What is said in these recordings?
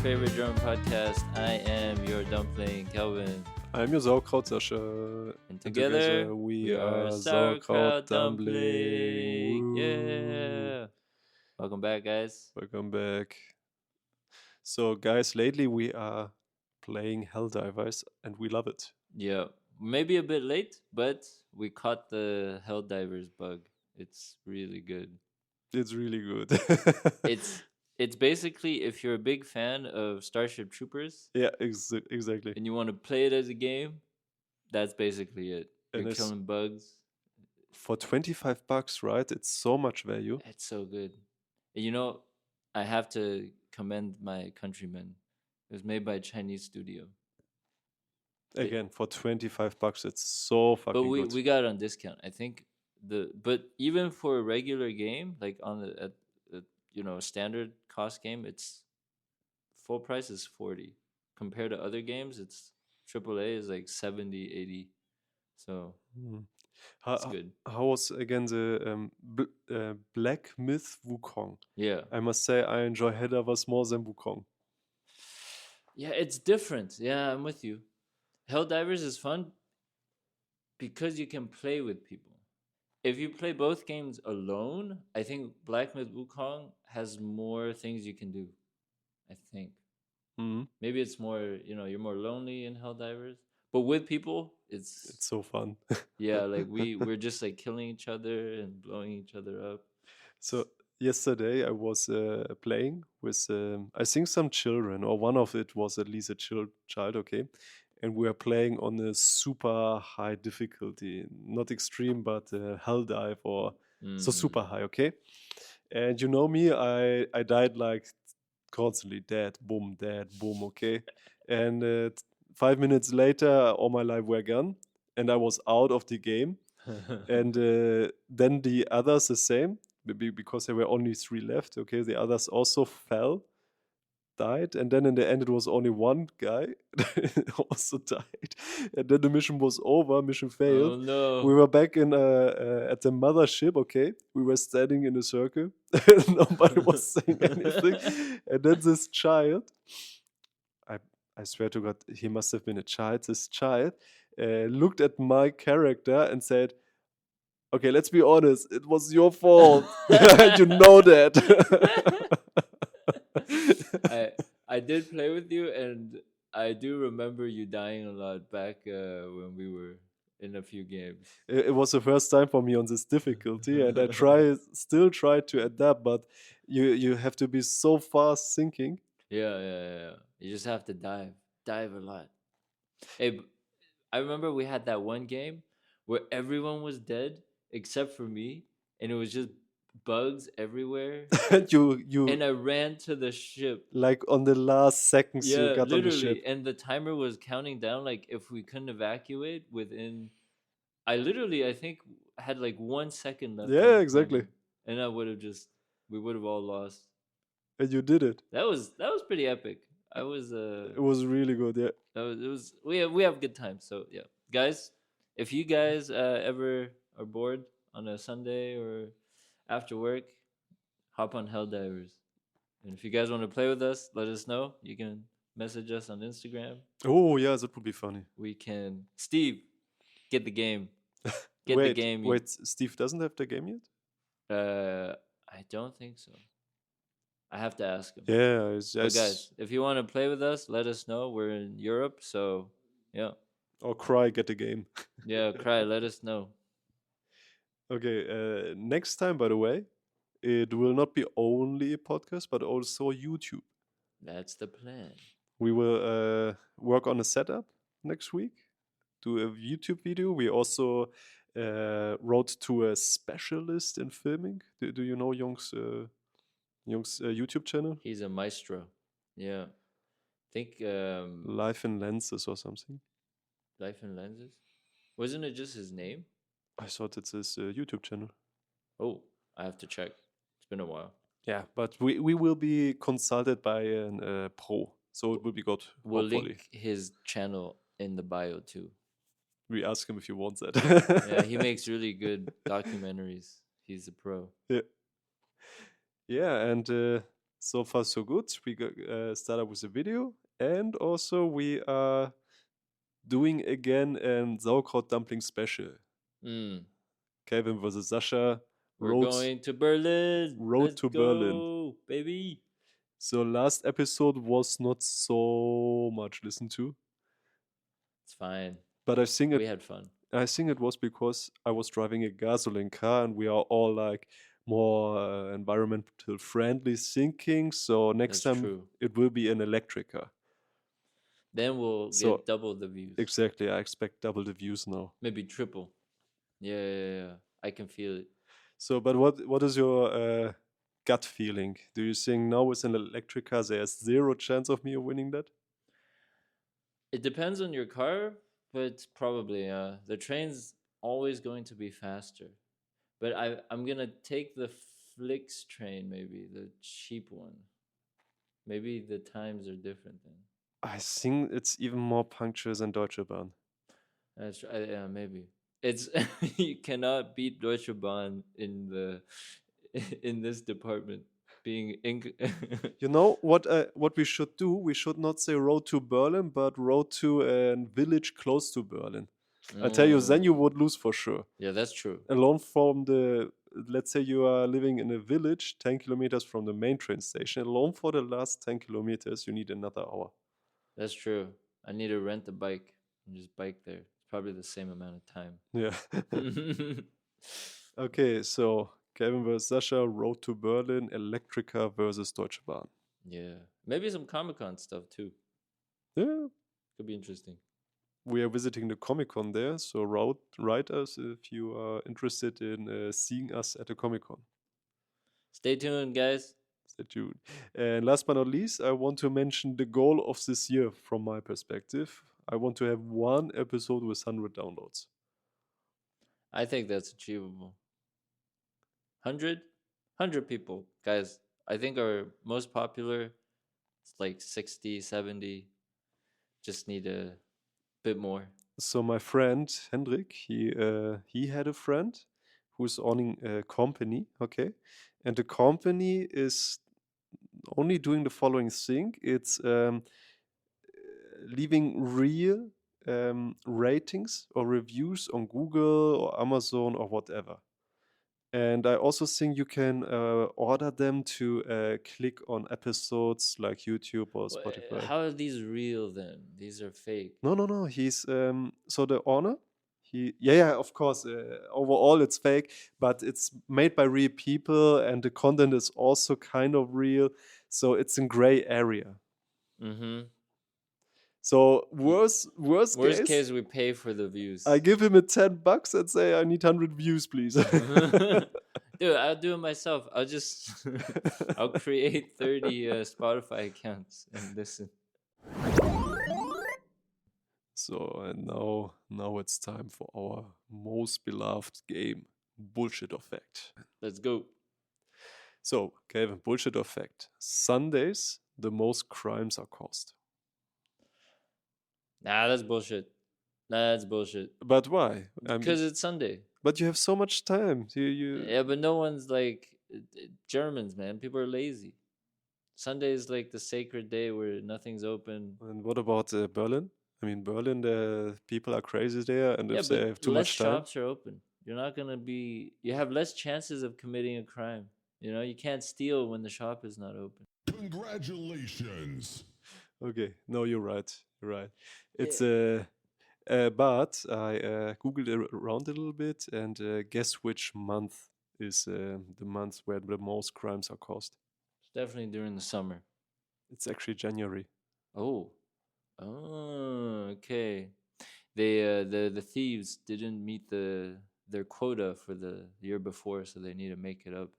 favorite German podcast. I am your dumpling, Kelvin. I'm your Sauerkraut, Sascha. And together, we are are sauerkraut dumpling. dumpling. Yeah. Welcome back, guys. Welcome back. So, guys, lately we are playing Helldivers and we love it. Yeah. Maybe a bit late, but we caught the Helldivers bug. It's really good. It's really good. It's basically if you're a big fan of Starship Troopers. Yeah, exactly. And you want to play it as a game, that's basically it. You're And killing bugs. For $25, right? It's so much value. It's so good. And you know, I have to commend my countrymen. It was made by a Chinese studio. Again, for $25, it's so fucking good. But we got it on discount. I think but even for a regular game, like on the standard cost game, it's full price is 40. Compared to other games, it's AAA is like 70, 80. So it's good. How was again the Black Myth Wukong? Yeah. I must say I enjoy Helldivers more than Wukong. Yeah, it's different. Yeah, I'm with you. Helldivers is fun because you can play with people. If you play both games alone, I think Black Myth Wukong has more things you can do. I think. Mm-hmm. Maybe it's more, you're more lonely in Helldivers. But with people, it's so fun. Yeah, like we're just like killing each other and blowing each other up. So yesterday I was playing with I think some children, or one of it was at least a child, okay, and we are playing on a super high difficulty, not extreme, but Helldive or so super high, okay. And you know me, I died like constantly, dead, boom, okay. And 5 minutes later, all my life were gone, and I was out of the game. And then the others the same, because there were only 3 left. Okay, the others also died, and then in the end it was only one guy also died, and then the mission was over. Mission failed. Oh no! We were back in at the mothership. Okay, we were standing in a circle. Nobody was saying anything, and then this child, I swear to God, he must have been a child. This child looked at my character and said, "Okay, let's be honest. It was your fault. You know that." I did play with you, and I do remember you dying a lot back when we were in a few games. It was the first time for me on this difficulty, and I still try to adapt, but you have to be so fast thinking. Yeah. You just have to dive a lot. Hey, I remember we had that one game where everyone was dead except for me, and it was just bugs everywhere. And I ran to the ship like on the last seconds. Yeah, you got literally. On the ship. And the timer was counting down. Like if we couldn't evacuate within, I think had like 1 second left. Yeah, exactly. And we would have all lost. And you did it. That was pretty epic. It was really good. Yeah. We have good times. So yeah, guys, if you guys ever are bored on a Sunday or after work, hop on Helldivers. And if you guys want to play with us, let us know. You can message us on Instagram. Oh yeah, that would be funny. We can. Steve, get the game. The game. Wait, Steve doesn't have the game yet? I don't think so. I have to ask him. Yeah, but guys, if you want to play with us, let us know. We're in Europe, so yeah. Or Cry, get the game. Yeah, Cry, let us know. Okay, next time, by the way, it will not be only a podcast, but also YouTube. That's the plan. We will work on a setup next week, do a YouTube video. We also wrote to a specialist in filming. Do you know Jung's YouTube channel? He's a maestro. Yeah. I think Life in Lenses or something. Life in Lenses? Wasn't it just his name? I thought it's his YouTube channel. Oh, I have to check. It's been a while. Yeah, but we will be consulted by a pro, so it will be good. We'll link his channel in the bio too. We ask him if he wants that. Yeah, he makes really good documentaries. He's a pro. Yeah. Yeah, and So far, so good. We started with a video, and also we are doing again a sauerkraut dumpling special. Mm. Kelvin versus Sascha. We're Road, going to Berlin. road Let's to Berlin. go, baby. So last episode was not so much listened to, It's fine. but We had fun. I think it was because I was driving a gasoline car and we are all like more environmental friendly thinking. So next That's time true. it will be an electric car. Then we'll So get double the views. exactly, I expect double the views now. Maybe triple. Yeah. I can feel it. So, but what is your gut feeling? Do you think now with an electric car there's zero chance of me winning that? It depends on your car, but probably the train's always going to be faster. But I'm gonna take the Flix train, maybe the cheap one. Maybe the times are different then. I think it's even more punctual than Deutsche Bahn. That's yeah, maybe it's you cannot beat Deutsche Bahn in the in this department. Being You know what we should do? We should not say road to Berlin, but road to a village close to Berlin. I tell you, then you would lose for sure. Yeah, that's true. Alone from the, let's say you are living in a village 10 kilometers from the main train station. Alone for the last 10 kilometers, you need another hour. That's true. I need to rent a bike and just bike there. It's probably the same amount of time. Yeah. Okay, so Kevin versus Sascha, road to Berlin, Electrica versus Deutsche Bahn. Yeah, maybe some Comic Con stuff too. Yeah, Could be interesting. we are visiting the Comic Con there, so write us if you are interested in seeing us at the Comic Con. Stay tuned, guys. Stay tuned. And last but not least, I want to mention the goal of this year from my perspective. I want to have one episode with 100 downloads. I think that's achievable. 100 people, guys. I think our most popular, it's like 60, 70. Just need a bit more. So my friend Hendrik, he had a friend who's owning a company, okay, and the company is only doing the following thing: it's leaving real ratings or reviews on Google or Amazon or whatever. And I also think you can order them to click on episodes like YouTube or Spotify. How are these real then? These are fake. No. He's so the owner. Yeah, of course. Overall, it's fake, but it's made by real people, and the content is also kind of real. So it's in gray area. Mm-hmm. So worst case, we pay for the views. I give him a $10 and say I need 100 views, please. Dude, I'll do it myself. I'll create 30 Spotify accounts and listen. So and now it's time for our most beloved game, bullshit or fact. Let's go. So, Kelvin, bullshit or fact? Sundays, the most crimes are caused. Nah, that's bullshit. That's bullshit. But why? Because it's Sunday. But you have so much time. Yeah, but no one's like Germans, man. People are lazy. Sunday is like the sacred day where nothing's open. And what about Berlin? I mean, Berlin, the people are crazy there, and if they have too much time, less shops are open. You're not gonna be. You have less chances of committing a crime. You know, you can't steal when the shop is not open. Congratulations. Okay, no, you're right. You're right. It's but I googled around a little bit, and guess which month is the month where the most crimes are caused? It's definitely during the summer. It's actually January. Oh, okay. They the thieves didn't meet their quota for the year before, so they need to make it up.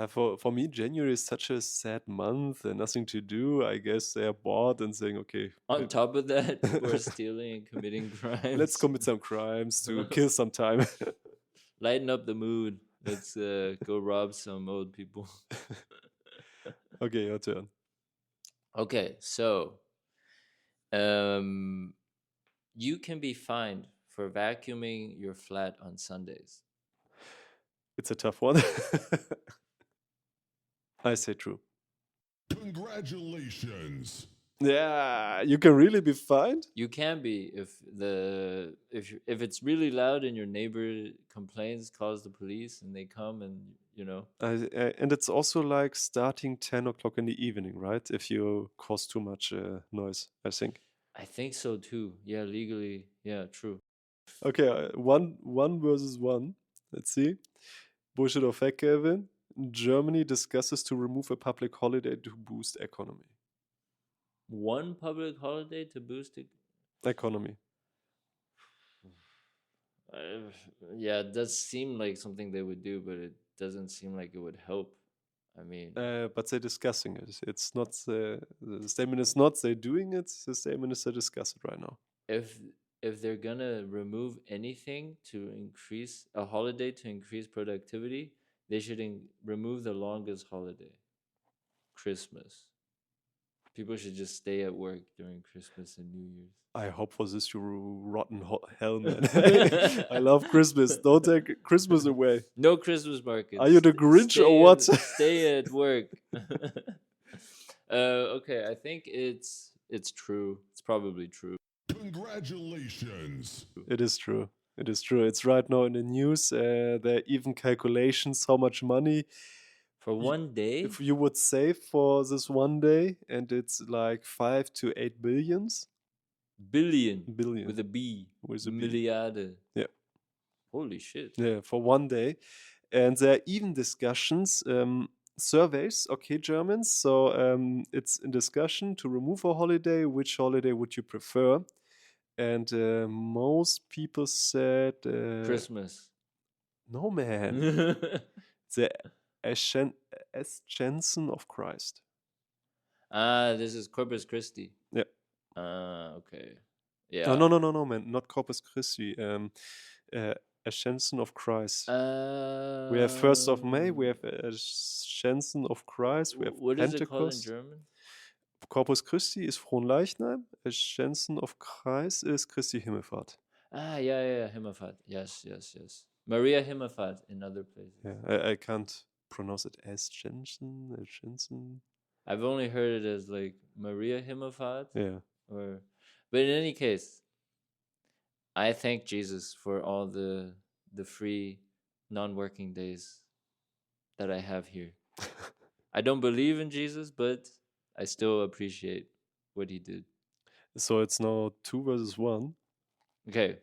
For me, January is such a sad month and nothing to do. I guess they're bored and saying, okay. On top of that, people are stealing and committing crimes. Let's commit some crimes to kill some time. Lighten up the mood. Let's go rob some old people. Okay, your turn. Okay, so you can be fined for vacuuming your flat on Sundays. It's a tough one. I say true. Congratulations. Yeah, you can really be fined. You can be if it's really loud and your neighbor complains, calls the police, and they come and And it's also like starting 10 o'clock in the evening, right? If you cause too much noise, I think. I think so too. Yeah, legally, yeah, true. Okay, one versus one. Let's see. Bullshit or fact, Kelvin? Germany discusses to remove a public holiday to boost economy. One public holiday to boost it. Economy. Uh, yeah, it does seem like something they would do, but it doesn't seem like it would help. I mean, But they're discussing it. It's not the statement is not they're doing it. The statement is they discuss it right now. if if they're gonna remove anything to increase a holiday to increase productivity, they should remove the longest holiday, Christmas. People should just stay at work during Christmas and New Year's. I hope for this, you rotten hell, man. I love Christmas. Don't take Christmas away. No Christmas markets. Are you the Grinch or what? Stay at work. Okay, I think it's true. It's probably true. Congratulations. It is true. It is true. It's right now in the news. There are even calculations how much money For one day? if you would save for this one day, and it's like 5 to 8 billions. Billion. Billion. With a B. With a B. Milliarde. Yeah. Holy shit. Yeah, for one day. And there are even discussions, surveys, okay, Germans. So it's in discussion to remove a holiday. Which holiday would you prefer? And most people said Christmas. no, man. The Ascension of Christ. This is Corpus Christi. Yeah. Okay. Yeah. No, man. Not Corpus Christi. Ascension of Christ. We have 1st of May. We have Ascension of Christ. We have what Pentecost. Is it called in German? Corpus Christi is Fronleichnam. Ascension of Christ is Christi Himmelfahrt. Yeah, Himmelfahrt. Yes. Maria Himmelfahrt in other places. Yeah, I can't pronounce it Ascension. I've only heard it as like Maria Himmelfahrt. Yeah. But in any case, I thank Jesus for all the free non-working days that I have here. I don't believe in Jesus, but I still appreciate what he did. So it's now 2 versus 1. Okay.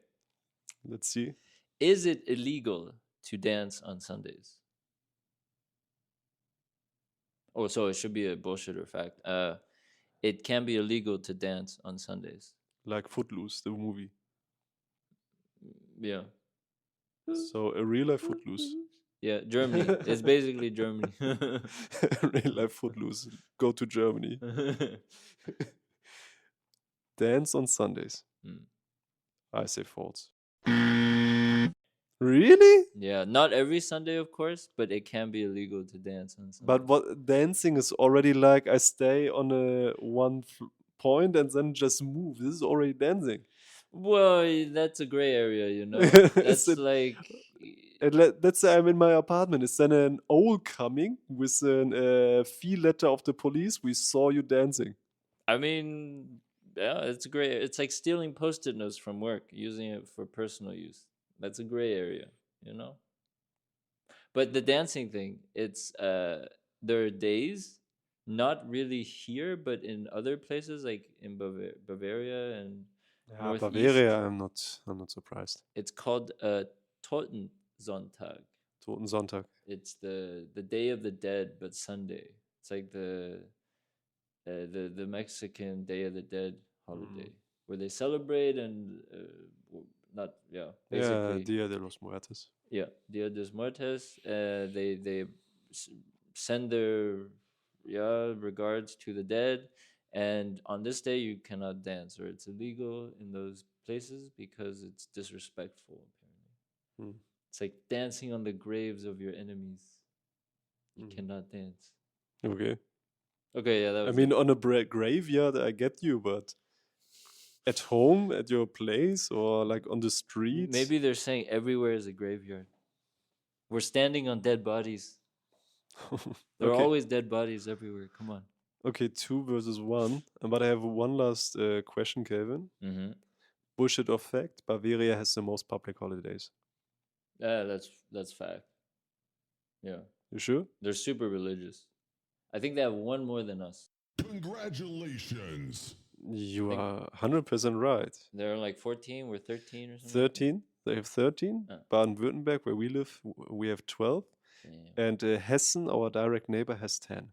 Let's see. Is it illegal to dance on Sundays? Oh, so it should be a bullshit or fact. It can be illegal to dance on Sundays. Like Footloose, the movie. Yeah. So a real life Footloose. Yeah, Germany. It's basically Germany. Real life Footloose. Go to Germany. Dance on Sundays. I say false. Really? Yeah, not every Sunday, of course, but it can be illegal to dance on Sunday. But what dancing is already like I stay on a one point and then just move. This is already dancing. Well, that's a gray area, you know. That's like. Let's say I'm in my apartment. Is then an owl coming with a fee letter of the police? We saw you dancing. I mean, yeah, it's gray. It's like stealing post-it notes from work, using it for personal use. That's a gray area, you know. But the dancing thing, it's there are days, not really here, but in other places like in Bavaria and Northeast. Bavaria, I'm not surprised. It's called Totensonntag. Totensonntag. It's the Day of the Dead, but Sunday. It's like the Mexican Day of the Dead holiday where they celebrate and basically Dia de los Muertos. Yeah, Dia de los Muertos. They send their regards to the dead, and on this day you cannot dance, or it's illegal in those places because it's disrespectful. Apparently, it's like dancing on the graves of your enemies. You cannot dance. Okay. Okay, yeah, that was I mean, on a graveyard, I get you, but at home, at your place, or like on the street? Maybe they're saying everywhere is a graveyard. We're standing on dead bodies. There are always dead bodies everywhere. Come on. Okay, 2 versus 1. But I have one last question, Kelvin. Mm-hmm. Bullshit or fact? Bavaria has the most public holidays. Yeah, that's fact. Yeah, You sure? they're super religious. I think they have one more than us. Congratulations. You Think are 100% right. they're like 14. We're 13 or something. 13. They have 13. Like Baden-Württemberg, where we live, we have 12. damn. And Hessen, our direct neighbor, has 10.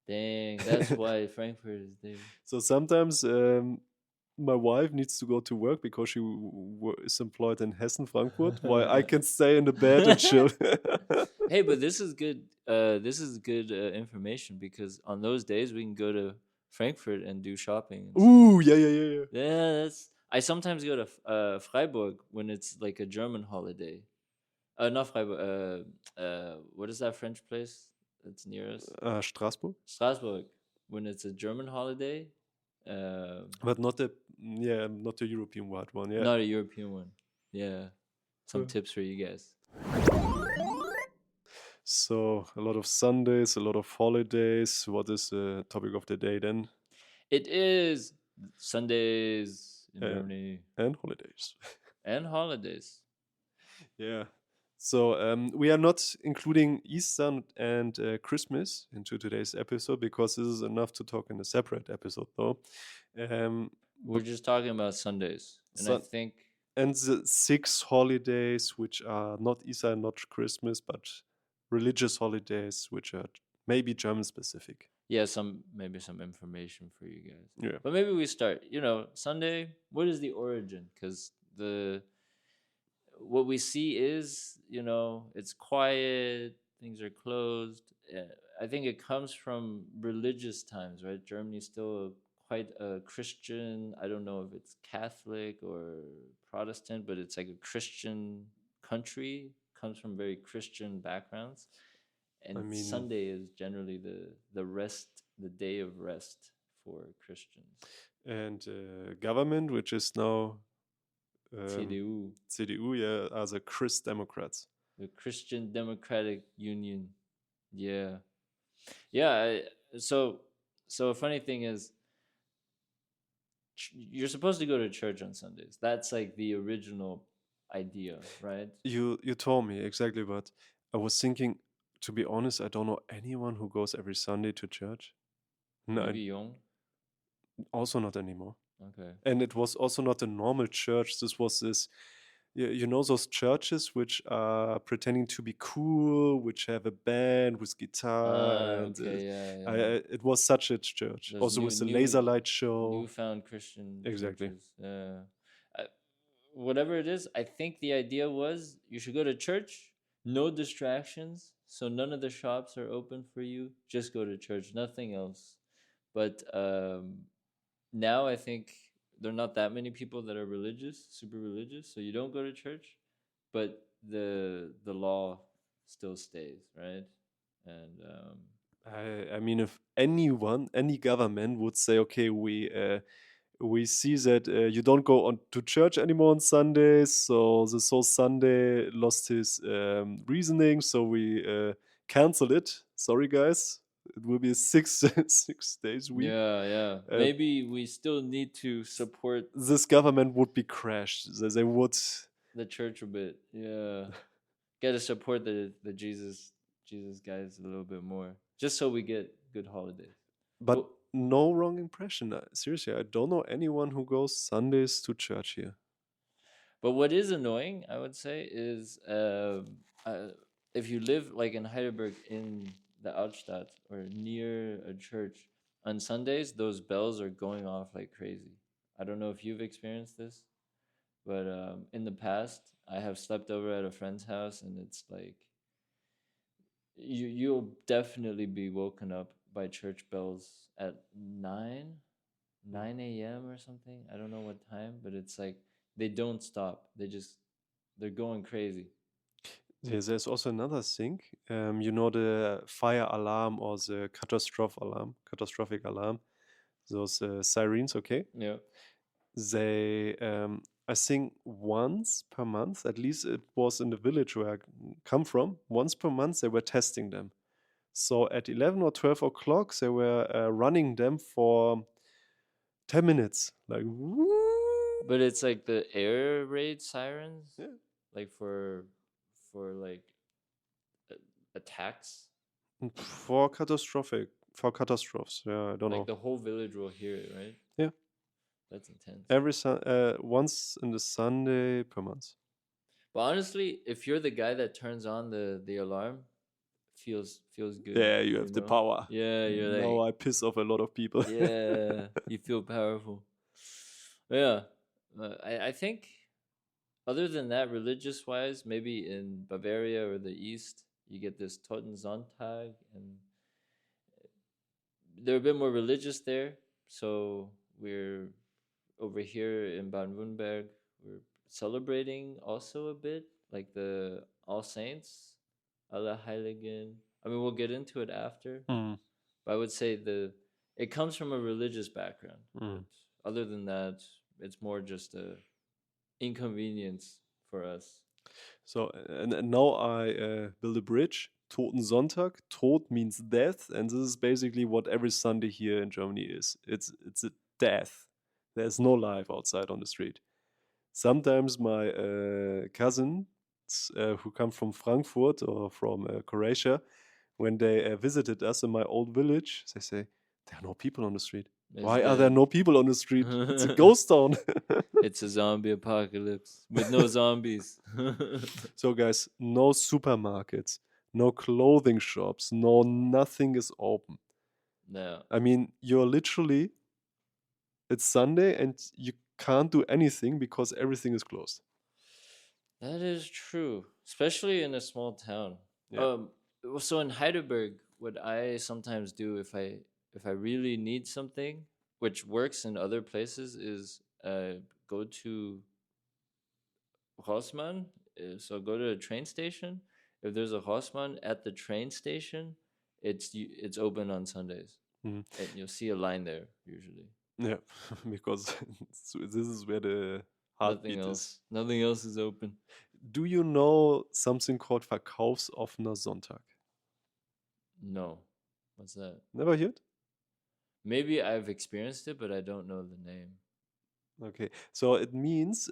Dang, that's why Frankfurt is there. So sometimes my wife needs to go to work because she is employed in Hessen, Frankfurt, while I can stay in the bed and chill. Hey, but this is good. This is good information because on those days we can go to Frankfurt and do shopping. And stuff. Ooh, yeah. Yeah, that's. I sometimes go to Freiburg when it's like a German holiday. Not Freiburg. What is that French place that's near us? Strasbourg, Strasbourg. When it's a German holiday. but not the European wide one. Yeah. Not a European one. Yeah. Some Uh. tips for you guys. So a lot of Sundays, a lot of holidays. What is the topic of the day then? It is Sundays in Uh, Germany And holidays. and holidays. Yeah. So we are not including Easter and Christmas into today's episode because this is enough to talk in a separate episode, though. We're just talking about Sundays. And I Sun- think and the 6 holidays, which are not Easter, not Christmas, but religious holidays, which are maybe German specific. yeah, maybe some information for you guys. Yeah. But maybe we start, Sunday, what is the origin? Because what we see is, it's quiet, things are closed. I think it comes from religious times, right? Germany's still quite a Christian. I don't know if it's Catholic or Protestant, but it's like a Christian country, comes from very Christian backgrounds. And I mean- Sunday is generally the day of rest for Christians. And government, which is now CDU, CDU, yeah, as a Christ Democrats. the Christian Democratic Union. Yeah. Yeah. So a funny thing is, you're supposed to go to church on Sundays. That's like the original idea, right? You told me exactly, but I was thinking, to be honest, I don't know anyone who goes every Sunday to church. No, Maybe young. also not anymore. Okay. And it was also not a normal church. This was this, you know, those churches which are pretending to be cool, which have a band with guitar, and Okay. Yeah. it was such a church. Those Also with the laser light show. Newfound Christian Exactly. churches. Whatever it is, I think the idea was you should go to church, no distractions, so none of the shops are open for you. Just go to church, nothing else. But now I think there are not that many people that are religious, super religious, so you don't go to church, but the law still stays, right? And I mean, if anyone, any government would say, okay, we see that you don't go on to church anymore on Sundays, so this whole Sunday lost his reasoning, so we cancel it. Sorry, guys, it will be a 6 days week. yeah. Maybe we still need to support This government would be crashed. They would. the church a bit. Yeah, got to support the Jesus guys a little bit more, just so we get good holidays. But Well, no wrong impression. Seriously, I don't know anyone who goes Sundays to church here. But what is annoying, I would say, is if you live like in Heidelberg in the Altstadt or near a church on Sundays, those bells are going off like crazy. I don't know if you've experienced this, but in the past, I have slept over at a friend's house, and it's like you'll definitely be woken up by church bells at 9 a.m. or something. I don't know what time, but it's like they don't stop. They're going crazy. There's also another thing. You know, the fire alarm or the catastrophic alarm, those sirens, okay? Yeah. They, I think once per month, at least it was in the village where I come from, once per month they were testing them. So at 11 or 12 o'clock, they were running them for 10 minutes. Like, woo! But it's like the air raid sirens, Yeah. like for like attacks. For catastrophes. Yeah, I don't Like know. the whole village will hear it, right? Yeah. That's intense. Once in the Sunday per month. But honestly, if you're the guy that turns on the alarm, feels good. Yeah, you have the power. Yeah, you're Now like, I piss off a lot of people. yeah, you feel powerful. Yeah, I think other than that, religious wise, maybe in Bavaria or the East, you get this Totensonntag, and they're a bit more religious there. So we're over here in Baden-Württemberg, we're celebrating also a bit, like the All Saints, Allerheiligen. I mean, we'll get into it after, Mm, but I would say it comes from a religious background. mm. But other than that, it's more just a inconvenience for us. So, and now I build a bridge. Totensonntag. Tod means death, and this is basically what every Sunday here in Germany is. It's a death. There's no life outside on the street. Sometimes my cousins who come from Frankfurt or from Croatia, when they visited us in my old village, they say, there are no people on the street. It's Why are there dead. no people on the street? It's a ghost town. It's a zombie apocalypse with no zombies. So, guys, no supermarkets, no clothing shops, no nothing is open. No. I mean, you're literally, it's Sunday and you can't do anything because everything is closed. That is true, especially in a small town. Yeah. So in Heidelberg, what I sometimes do if I really need something, which works in other places, is go to Rossmann. So go to a train station. If there's a Rossmann at the train station, it's open on Sundays, Mhm. and you'll see a line there usually. Yeah, because this is where the heartbeat is. Nothing else is open. Do you know something called Verkaufsoffener Sonntag? No, what's that? Never heard? Maybe I've experienced it, but I don't know the name. Okay, so it means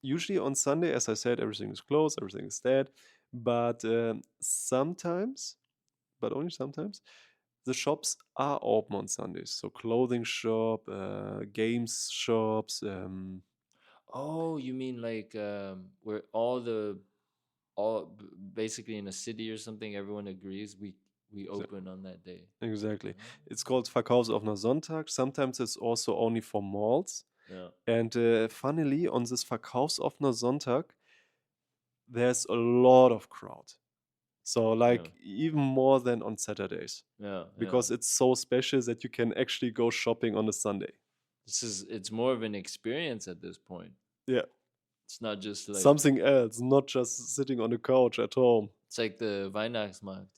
usually on Sunday, as I said, everything is closed, everything is dead. But sometimes, but only sometimes, the shops are open on Sundays. So clothing shop, games shops. Oh, you mean like where basically in a city or something, everyone agrees we open on that day. Exactly. Oh, It's called Verkaufsoffener Sonntag. Sometimes it's also only for malls. yeah, And funnily, on this Verkaufsoffener Sonntag, there's a lot of crowd. So like even more than on Saturdays. yeah. Because it's so special that you can actually go shopping on a Sunday. It's more of an experience at this point. Yeah. It's not just like Something else, not just sitting on the couch at home. it's like the Weihnachtsmarkt,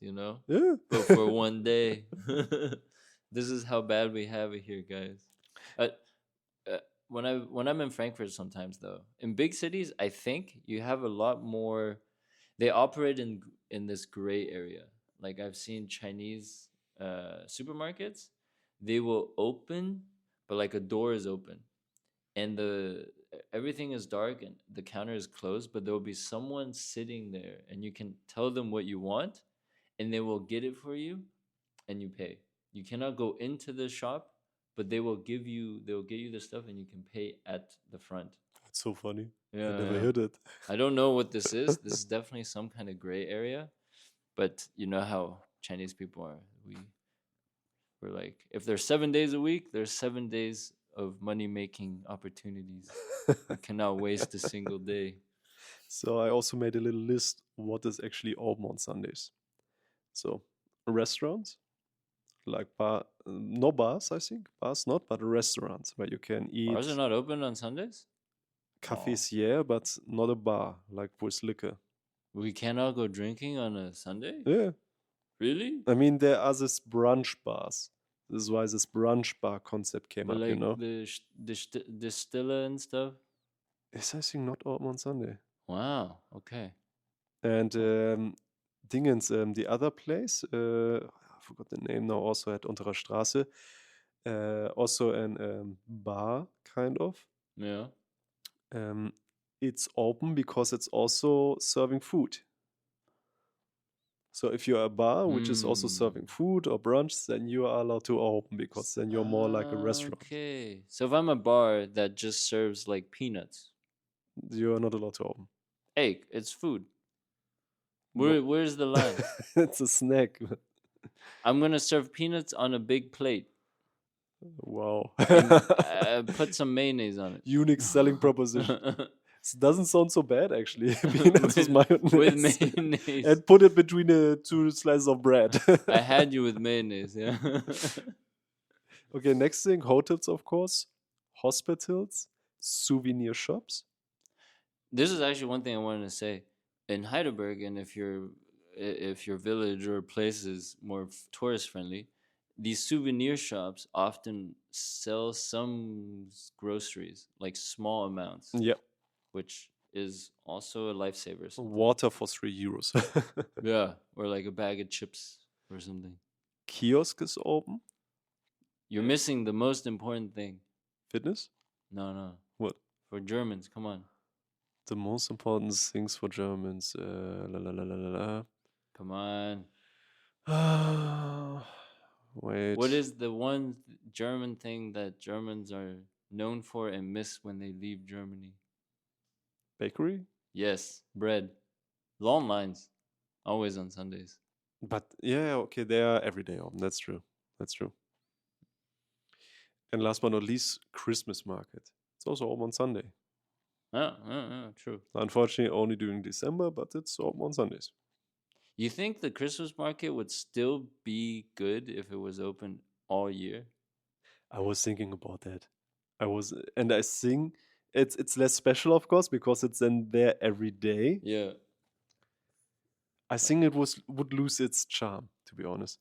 Yeah. but for one day. This is how bad we have it here, guys. Uh, when I'm in Frankfurt, sometimes though, in big cities, I think you have a lot more. They operate in this gray area. Like I've seen Chinese supermarkets, they will open, but like a door is open, and the everything is dark and the counter is closed, but there will be someone sitting there, and you can tell them what you want, and they will get it for you, and you pay. You cannot go into the shop, but they'll get you the stuff, and you can pay at the front. That's so funny. I Yeah, never yeah. heard it. I don't know what this is. This is definitely some kind of gray area, but you know how Chinese people are. We're like, if there's 7 days a week, there's 7 days of money making opportunities. We cannot waste a single day. So I also made a little list what is actually open on Sundays. So restaurants, like no bars, I think. Bars not, but restaurants where you can eat. Bars are not open on Sundays. Cafes, yeah, but not a bar, like with liquor. We cannot go drinking on a Sunday. Yeah. Really? I mean, there are these brunch bars. This is why this brunch bar concept came But up, like the distiller and stuff. It's, I think, not open on Sunday. Wow. Okay. And Dingens, the other place, I forgot the name now, also at Unterer Straße, also an bar, kind of. Yeah. Um, it's open because it's also serving food. So if you're a bar which is also serving food or brunch, then you are allowed to open because then you're more like a restaurant. Okay. So if I'm a bar that just serves like peanuts, You're not allowed to open. hey, it's food. No. Where's the line? It's a snack. I'm gonna serve peanuts on a big plate Wow. and put some mayonnaise on it. Unique selling proposition. It doesn't sound so bad actually. Peanuts with with mayonnaise. mayonnaise. And put it between the two slices of bread. I had you with mayonnaise, yeah. Okay, next thing, hotels, of course, hospitals, souvenir shops. This is actually one thing I wanted to say. In Heidelberg, and if your village or place is more tourist friendly, these souvenir shops often sell some groceries, like small amounts, Yeah, which is also a lifesaver. Sometimes. water for €3. Yeah, or like a bag of chips or something. Kiosk is open. You're missing the most important thing. Fitness. No. What? For Germans, come on. The most important things for Germans. La, la, la, la, la, la. Come on. Wait. What is the one German thing that Germans are known for and miss when they leave Germany? Bakery? Yes, bread. Long lines. Always on Sundays. But yeah, okay, they are every day open. That's true. That's true. And last but not least, Christmas market. It's also open on Sunday. True. Unfortunately, only during December, but it's open on Sundays. You think the Christmas market would still be good if it was open all year? I was thinking about that. And I think it's less special, of course, because it's then there every day. Yeah. I think it would lose its charm, to be honest.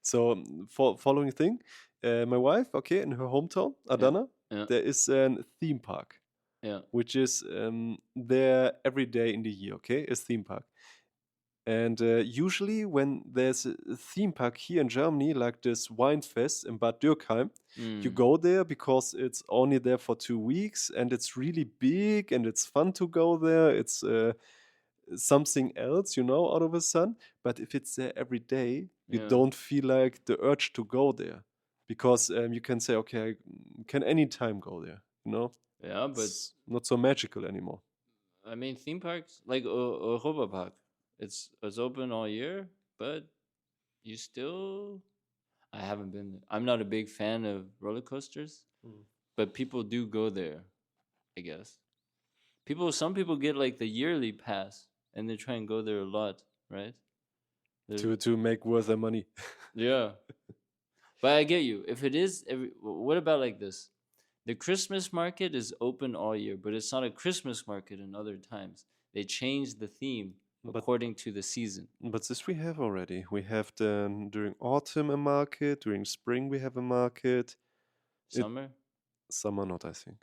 So, following thing, my wife, okay, in her hometown, Adana, Yeah. there is a theme park, Yeah. which is there every day in the year, okay, is theme park. And usually when there's a theme park here in Germany, like this Weinfest in Bad Dürkheim, you go there because it's only there for 2 weeks and it's really big and it's fun to go there. It's something else, out of the sun. But if it's there every day, you Yeah. don't feel like the urge to go there because you can say, okay, I can anytime go there, Yeah, but It's not so magical anymore. I mean, theme parks like Europa Park, it's open all year, but you still. I haven't been there. I'm not a big fan of roller coasters, but people do go there. I guess some people get like the yearly pass, and they try and go there a lot, right? To make worth their money. Yeah, but I get you. If it is what about like this? The Christmas market is open all year, but it's not a Christmas market in other times. They change the theme But according to the season. But this we have already. We have then during autumn a market, during spring we have a market. Summer? Summer not, I think.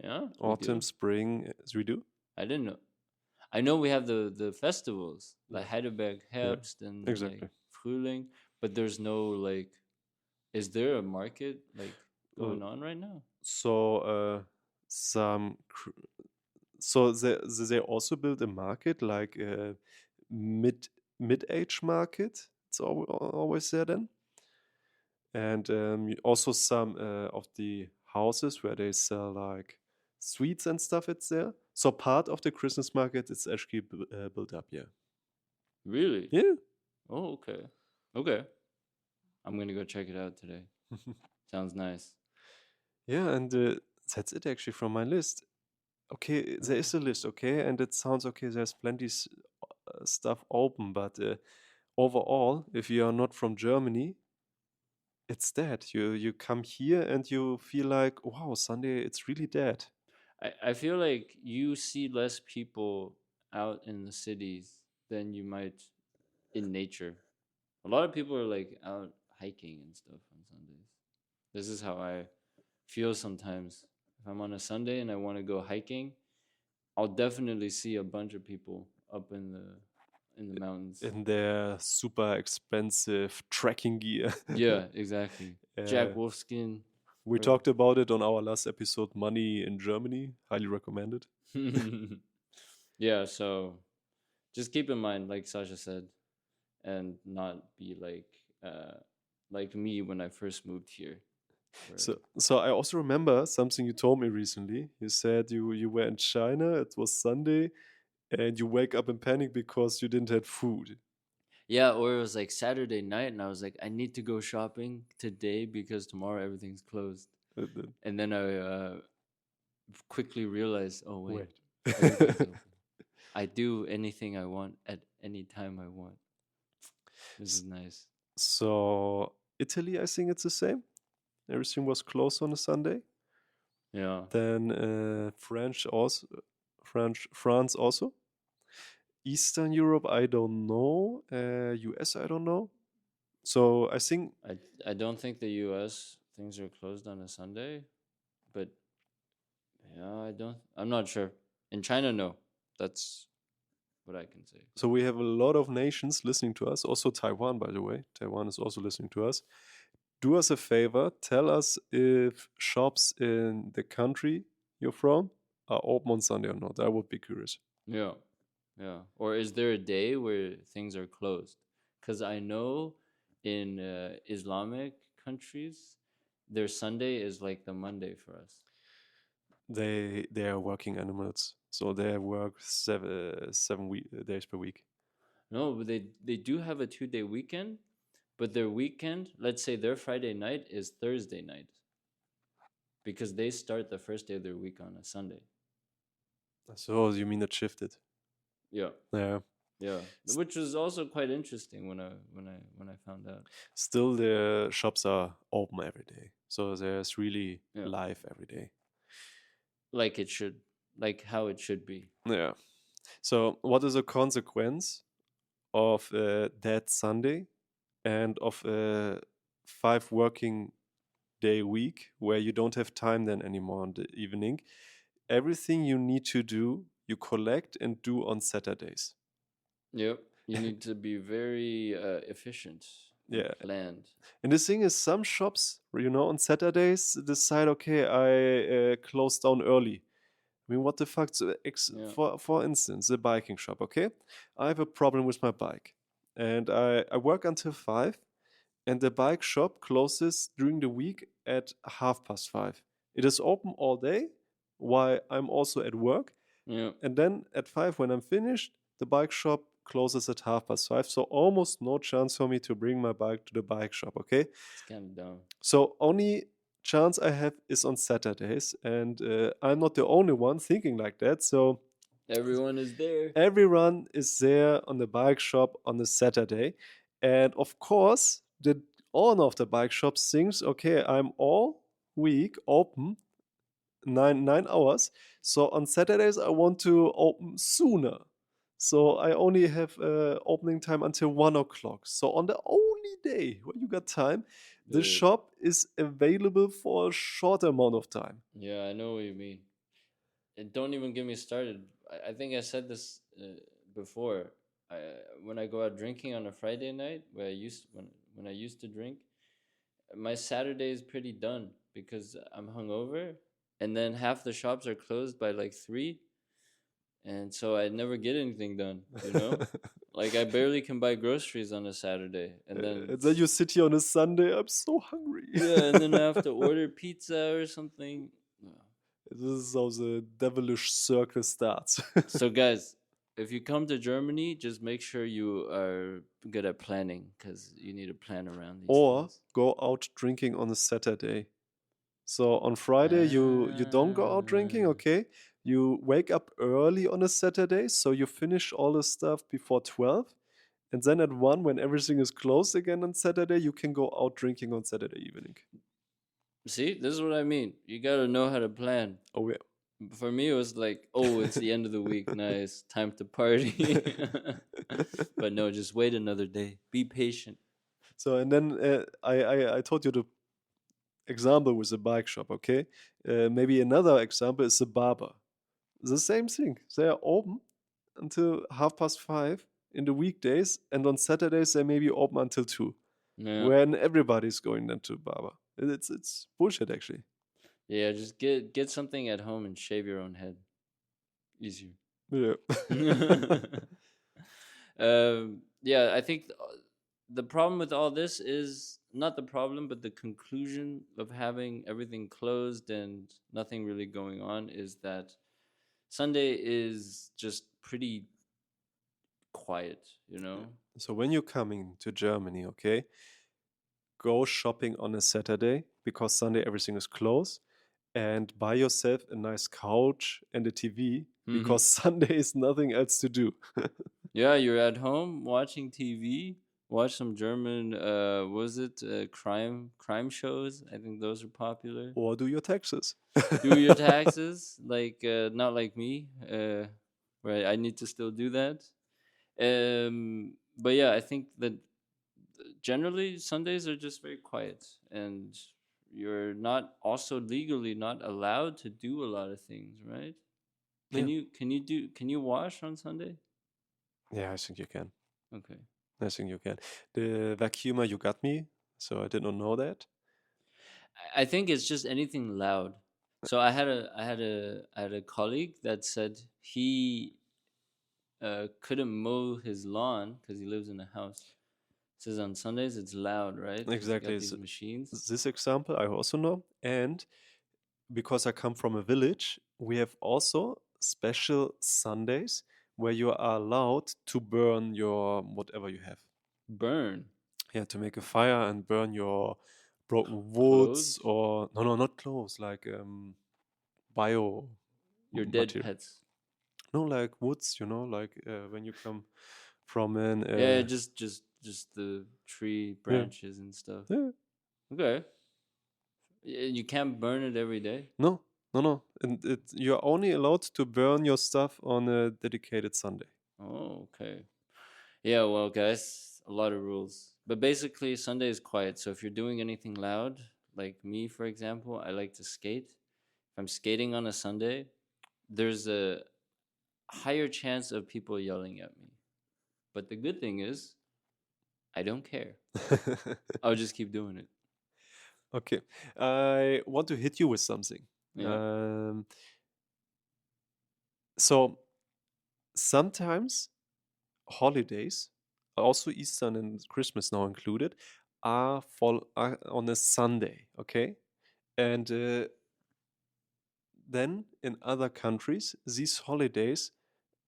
Yeah. Autumn, spring, we do. I didn't know. I know we have the festivals like Heidelberg Herbst and exactly. like Frühling, but there's no like. Is there a market like going on right now? So so they also build a market like a mid-age market. It's always there then. And also some of the houses where they sell like sweets and stuff, it's there. So part of the Christmas market is actually built up, yeah. Really? Yeah. Oh, okay. Okay. I'm gonna go check it out today. Sounds nice. Yeah, and that's it actually from my list. Okay, there is a list, okay, and it sounds okay. There's plenty stuff open, but overall, if you are not from Germany, it's dead. You come here and you feel like, wow, Sunday, it's really dead. I feel like you see less people out in the cities than you might in nature. A lot of people are like out hiking and stuff on Sundays. This is how I feel sometimes. If I'm on a Sunday and I want to go hiking, I'll definitely see a bunch of people up in the in the mountains. in their super expensive trekking gear. Yeah, exactly. Jack Uh, Wolfskin. we or- talked about it on our last episode, Money in Germany. Highly recommended. Yeah, so just keep in mind, like Sasha said, and not be like me when I first moved here. where- So I also remember something you told me recently. You said you were in China. It was Sunday, and you wake up in panic because you didn't have food. Yeah, or it was like Saturday night, and I was like, I need to go shopping today because tomorrow everything's closed. Then- And then I quickly realized, oh wait, Wait. everything's open. I do anything I want at any time I want. This is nice. So Italy, I think it's the same. Everything was closed on a Sunday. Yeah. Then France also. Eastern Europe, I don't know. US, I don't know. So I think I don't think the US things are closed on a Sunday, but yeah, I'm not sure. In China, no. That's what I can say. so. We have a lot of nations listening to us. Also Taiwan, by the way. Taiwan is also listening to us. Do us a favor. Tell us if shops in the country you're from are open on Sunday or not. I would be curious. Yeah. Yeah. Or is there a day where things are closed? Because I know in Islamic countries, their Sunday is like the Monday for us. They are working animals, so they work days per week. No, but they do have a 2-day weekend, but their weekend, let's say their Friday night is Thursday night because they start the first day of their week on a Sunday. So you mean it shifted? Yeah. Yeah. Yeah, which was also quite interesting when I found out. Still, the shops are open every day, so there's really Yeah. life every day. Like it should, like how it should be. Yeah. So, what is a consequence of that Sunday and of a 5 working day week where you don't have time then anymore in the evening? Everything you need to do, you collect and do on Saturdays. Yep, you need to be very efficient and Yeah. planned. And the thing is, some shops, on Saturdays decide, okay, I close down early. I mean, what the fuck? So, Yeah. for instance, the biking shop, okay? I have a problem with my bike. And I work until 5, and the bike shop closes during the week at 5:30. It is open all day while I'm also at work. Yeah, And then at 5, when I'm finished, the bike shop closes at 5:30. So almost no chance for me to bring my bike to the bike shop, okay? it's kind of dumb. So only chance I have is on Saturdays, and I'm not the only one thinking like that. So Everyone is there. everyone is there on the bike shop on a Saturday, and of course the owner of the bike shop thinks, okay, I'm all week open 9 hours, so on Saturdays I want to open sooner. So I only have opening time until 1 o'clock. So on the only day where you got time, the Dude. shop is available for a short amount of time. Yeah, I know what you mean. And don't even get me started. I think I said this before. I When I go out drinking on a Friday night, when I used to drink, my Saturday is pretty done because I'm hungover, and then half the shops are closed by like 3, and so I never get anything done. You know, like I barely can buy groceries on a Saturday, and then And then you sit here on a Sunday, I'm so hungry. yeah, and then I have to order pizza or something. This is how the devilish circle starts. So guys, if you come to Germany, just make sure you are good at planning because you need to plan around these Or things. go out drinking on a Saturday. So on Friday you don't go out drinking, Ah. okay? You wake up early on a Saturday, so you finish all the stuff before 12. And then at 1, when everything is closed again on Saturday, you can go out drinking on Saturday evening. See, this is what I mean. You gotta know how to plan. Oh yeah. For me, it was like, oh, it's the end of the week. Nice, time to party. But no, just wait another day. Be patient. So and then I told you the example with the bike shop, okay? Maybe another example is the barber. The same thing. They are open until 5:30, in the weekdays, and on Saturdays they maybe open until 2, Yeah. when everybody's going then to barber. It's bullshit actually. Yeah, just get something at home and shave your own head. Easier. Yeah. Yeah, I think the problem with all this is not the problem, but the conclusion of having everything closed and nothing really going on is that Sunday is just pretty quiet, you know? So when you're coming to Germany, okay, go shopping on a Saturday because Sunday everything is closed, and buy yourself a nice couch and a TV because Sunday is nothing else to do. Yeah, you're at home watching TV, watch some German what was it? Crime shows. I think those are popular. Or do your taxes. Do your taxes, like not like me, right? I need to still do that. But yeah, I think that generally Sundays are just very quiet, and you're not also legally not allowed to do a lot of things, right? Yeah. Can you wash on Sunday? Yeah, I think you can. Okay. I think you can. The vacuumer, you got me, so I did not know that. I think it's just anything loud. So I had a colleague that said he couldn't mow his lawn because he lives in a house. Says on Sundays it's loud, right? 'Cause you Exactly. got these machines. This example I also know. And because I come from a village, we have also special Sundays where you are allowed to burn your whatever you have. Burn Yeah, to make a fire and burn your broken woods, clothes, or no, not clothes, like bio your dead material. pets. No, like woods, like when you come from an Yeah, just the tree yeah, branches and stuff. yeah. Okay. You can't burn it every day. No, no, no. And you're only allowed to burn your stuff on a dedicated Sunday. Oh, okay. Yeah, well, guys, a lot of rules. But basically, Sunday is quiet. So if you're doing anything loud, like me, for example, I like to skate. If I'm skating on a Sunday, there's a higher chance of people yelling at me. But the good thing is, I don't care. I'll just keep doing it. Okay. I want to hit you with something. Yeah. So sometimes holidays, also Easter and Christmas now included, are on a Sunday, okay? And then in other countries, these holidays,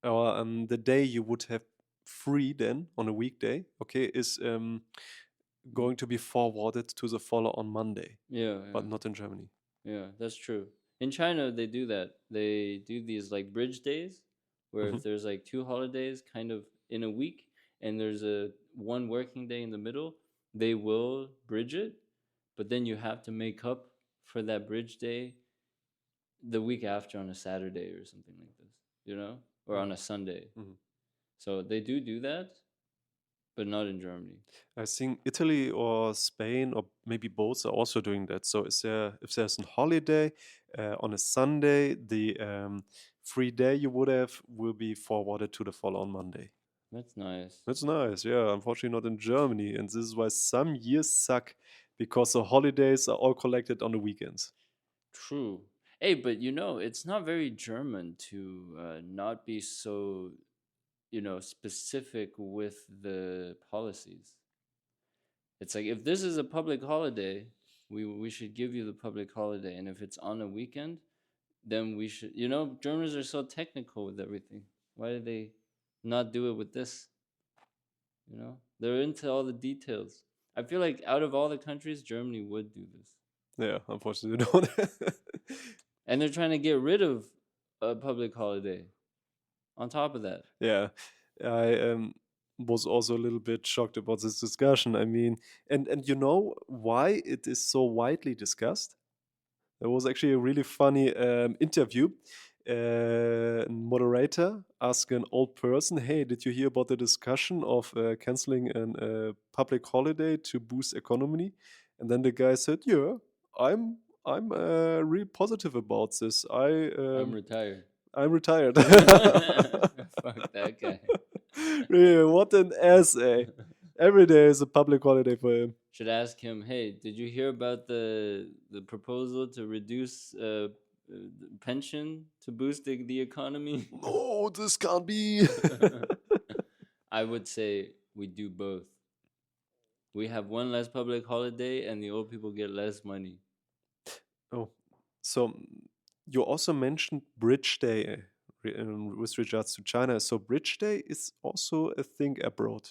or the day you would have free then on a weekday, okay, is going to be forwarded to the follow on Monday, Yeah, but yeah. not in Germany. Yeah, that's true. In China, they do that. They do these like bridge days, where Mhm. if there's like two holidays kind of in a week, and there's a one working day in the middle, they will bridge it, but then you have to make up for that bridge day the week after on a Saturday or something like this, or on a Sunday. Mhm. So they do that, but not in Germany. I think Italy or Spain or maybe both are also doing that. So if there's a holiday on a Sunday, the free day you would have will be forwarded to the following Monday. That's nice. That's nice. Yeah, unfortunately not in Germany, and this is why some years suck because the holidays are all collected on the weekends. True. Hey, but it's not very German to not be so, specific with the policies. It's like if this is a public holiday, we should give you the public holiday, and if it's on a weekend, then we should. Germans are so technical with everything. Why do they not do it with this? They're into all the details. I feel like out of all the countries, Germany would do this. Yeah, unfortunately, don't. And they're trying to get rid of a public holiday on top of that. Yeah, I was also a little bit shocked about this discussion. I mean, and you know why it is so widely discussed? There was actually a really funny interview. A moderator asked an old person, "Hey, did you hear about the discussion of canceling a public holiday to boost economy?" And then the guy said, "Yeah, I'm really positive about this. I'm retired. I'm retired." Fuck that guy. Really, what an essay. Every day is a public holiday for him. Should ask him, hey, did you hear about the proposal to reduce the pension to boost the economy? No, this can't be. I would say we do both. We have one less public holiday, and the old people get less money. Oh, so you also mentioned Bridge Day with regards to China. So Bridge Day is also a thing abroad.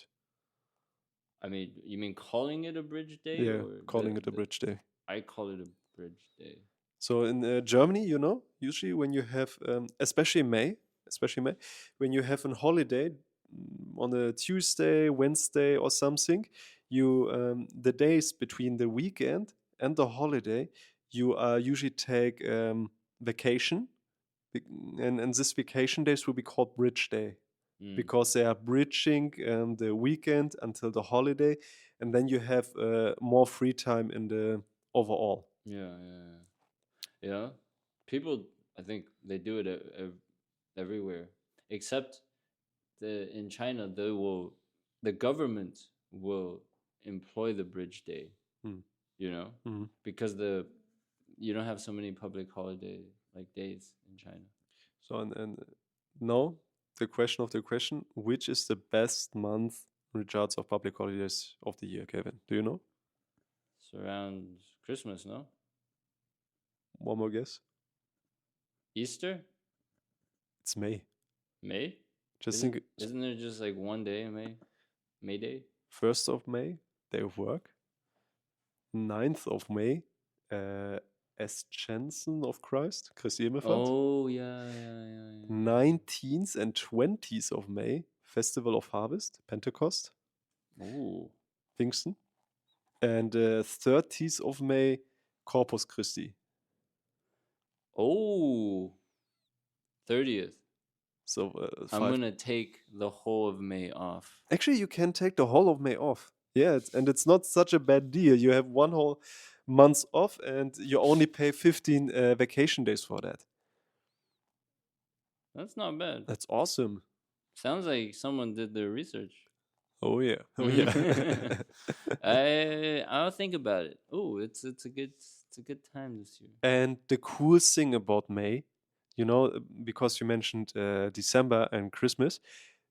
I mean, you mean calling it a bridge day, Yeah, or calling it a Bridge Day. I call it a bridge day. So in Germany, usually when you have, especially May, when you have a holiday on a Tuesday, Wednesday, or something, you the days between the weekend and the holiday, you usually take vacation, and this vacation days will be called Bridge Day Mm. because they are bridging the weekend until the holiday, and then you have more free time in the overall. Yeah. Yeah. People, I think they do it everywhere, except in China. The government will employ the bridge day. Hmm. Mhm. Because you don't have so many public holiday like days in China. So and now the question of the question: which is the best month in regards of public holidays of the year, Kevin? Do you know? It's around Christmas, no? One more guess. Easter, It's May. May. Just Isn't, think, isn't there just like one day in May? May Day. 1st of May, day of work. 9th of May, Ascension of Christ, Christi Himmelfahrt. Oh yeah. 19th and 20th of May, Festival of Harvest, Pentecost, Ooh. Pfingsten. And 30th of May, Corpus Christi. Oh. 30th. So I'm gonna take the whole of May off. Actually, you can take the whole of May off. Yeah, and it's not such a bad deal. You have one whole month off, and you only pay 15 vacation days for that. That's not bad. That's awesome. Sounds like someone did their research. Oh yeah, oh yeah. I'll think about it. Oh, it's a good time this year. And the cool thing about May, because you mentioned December and Christmas,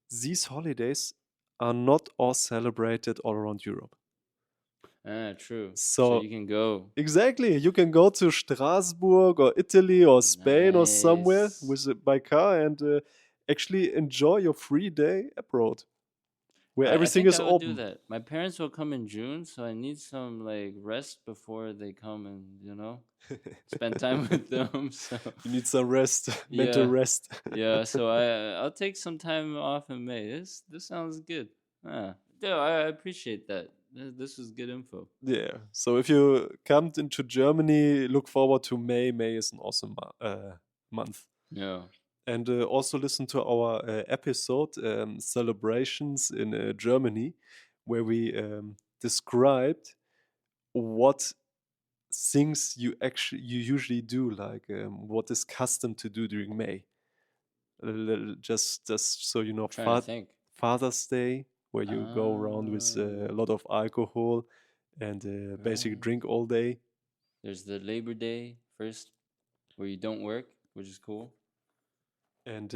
these holidays are not all celebrated all around Europe. True. So you can go. exactly, you can go to Strasbourg or Italy or Spain or somewhere Nice. by car and actually enjoy your free day abroad, where I everything think is I would do open. that. My parents will come in June, so I need some like rest before they come and spend time with them. So You need some rest, mental yeah, rest. yeah. So I'll take some time off in May. This sounds good. Yeah, I appreciate that. This is good info. Yeah. So if you come into Germany, look forward to May. May is an awesome month. Yeah. And also listen to our episode, Celebrations in Germany, where we described what things you usually do, like what is custom to do during May. Just so you know, Trying to think. Father's Day, where you go around with a lot of alcohol and basically Right. drink all day. There's the Labor Day first, where you don't work, which is cool. And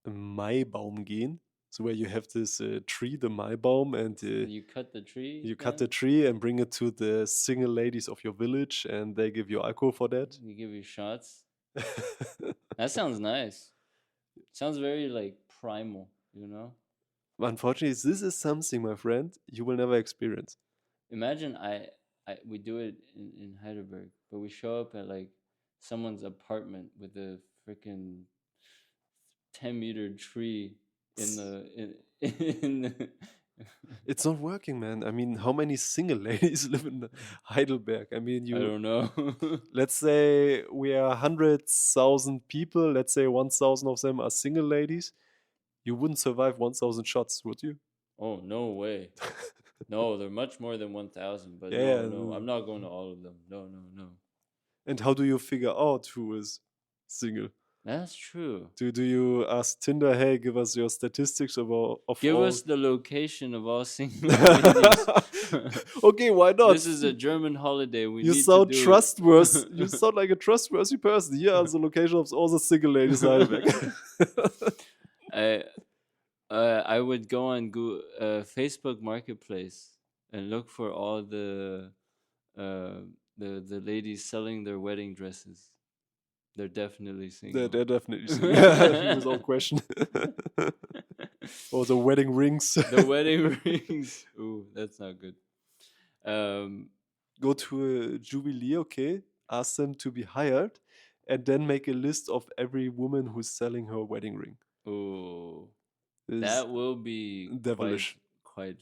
Maibaum gehen, so where you have this tree, the Maibaum, and You cut the tree. you cut the tree and bring it to the single ladies of your village, and they give you alcohol for that. You give you shots. That sounds nice. Sounds very like primal, Unfortunately, this is something, my friend, you will never experience. Imagine we do it in Heidelberg, but we show up at like someone's apartment with a freaking 10-meter tree in the It's not working, man. I mean, how many single ladies live in Heidelberg? I mean, I don't know. let's say we are 100,000 people. Let's say 1,000 of them are single ladies. You wouldn't survive 1,000 shots, would you? Oh, no way. No, they're much more than 1,000, but Yeah. no, I'm not going to all of them. No. And how do you figure out who is single? That's true. Do you ask Tinder, hey, give us your statistics about of Give all? us the location of all single ladies. Okay, why not? This is a German holiday. We You need to sound do trustworthy. You it. sound like a trustworthy person. Here are the location of all the single ladies Heidelberg. I I would go on Facebook Marketplace and look for all uh, the ladies selling their wedding dresses. They're definitely single. They're definitely single. I think without question. Or the wedding rings. The wedding rings. Ooh, that's not good. Go to a jubilee, okay? Ask them to be hired, and then make a list of every woman who's selling her wedding ring. Ooh, This that will be devilish. quite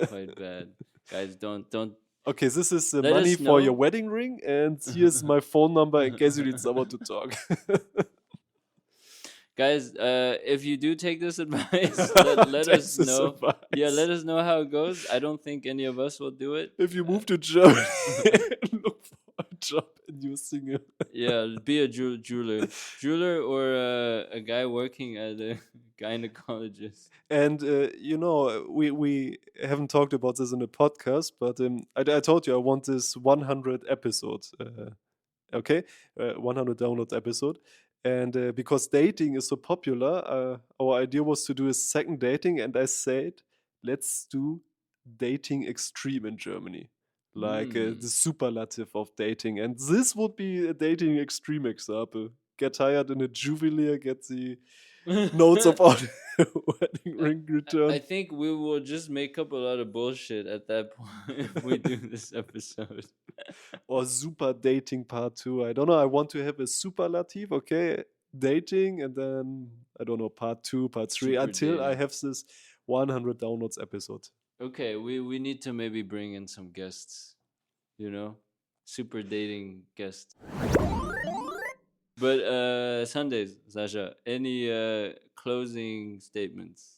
quite bad. Guys, don't Okay, this is the let money us for your know. wedding ring, and here's my phone number in case you need someone to talk. Guys, if you do take this advice, let Take us this know. Yeah, advice. let us know how it goes. I don't think any of us will do it. If you move to Germany, look for a job and you're single. Yeah, be a jeweler, or a guy working at a gynecologist. And you know, we haven't talked about this in the podcast, but I told you I want this 100 episode. Okay, 100 downloads episode. And because dating is so popular, our idea was to do a second dating, and I said, let's do dating extreme in Germany, like the superlative of dating. And this would be a dating extreme example. Get hired in a juwelier, get the notes of our wedding ring I return. think we will just make up a lot of bullshit at that point if we do this episode. Or super dating part 2. I don't know. I want to have a superlative, okay? Dating, and then I don't know, part 2, part 3, Super until I dating. have this 100 downloads episode. Okay, we need to maybe bring in some guests, you know? Super dating guests. But Sundays, Sasha, any closing statements?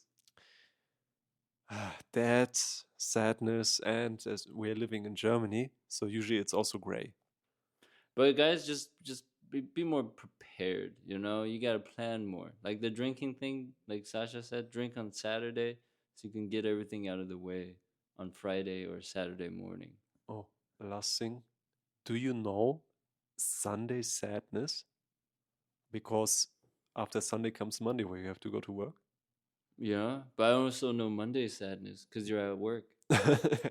That sadness, and as we're living in Germany, so usually it's also gray. But guys, just be more prepared, you know? You got to plan more. Like the drinking thing, like Sasha said, drink on Saturday so you can get everything out of the way on Friday or Saturday morning. Oh, the last thing. Do you know Sunday sadness? Because after Sunday comes Monday, where you have to go to work. Yeah, but I also know Monday sadness because you're at work.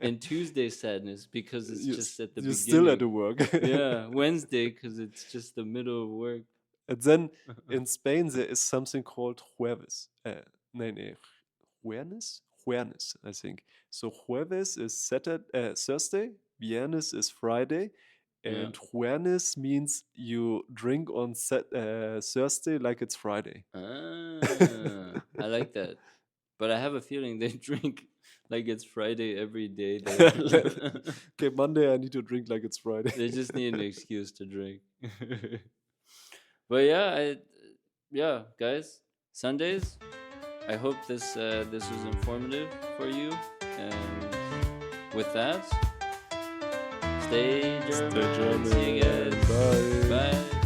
And Tuesday sadness because it's just at the you're beginning. still at the work. Yeah, Wednesday because it's just the middle of work. And then in Spain there is something called jueves. No, jueves? Jueves, I think. So jueves is Saturday, Thursday, viernes is Friday, and jueves means you drink on Thursday like it's Friday. I like that. But I have a feeling they drink like it's Friday every day there. Okay, Monday I need to drink like it's Friday. They just need an excuse to drink. But yeah, guys, Sundays. I hope this was informative for you. And with that, stay German. Stay German. See you guys. Bye. Bye.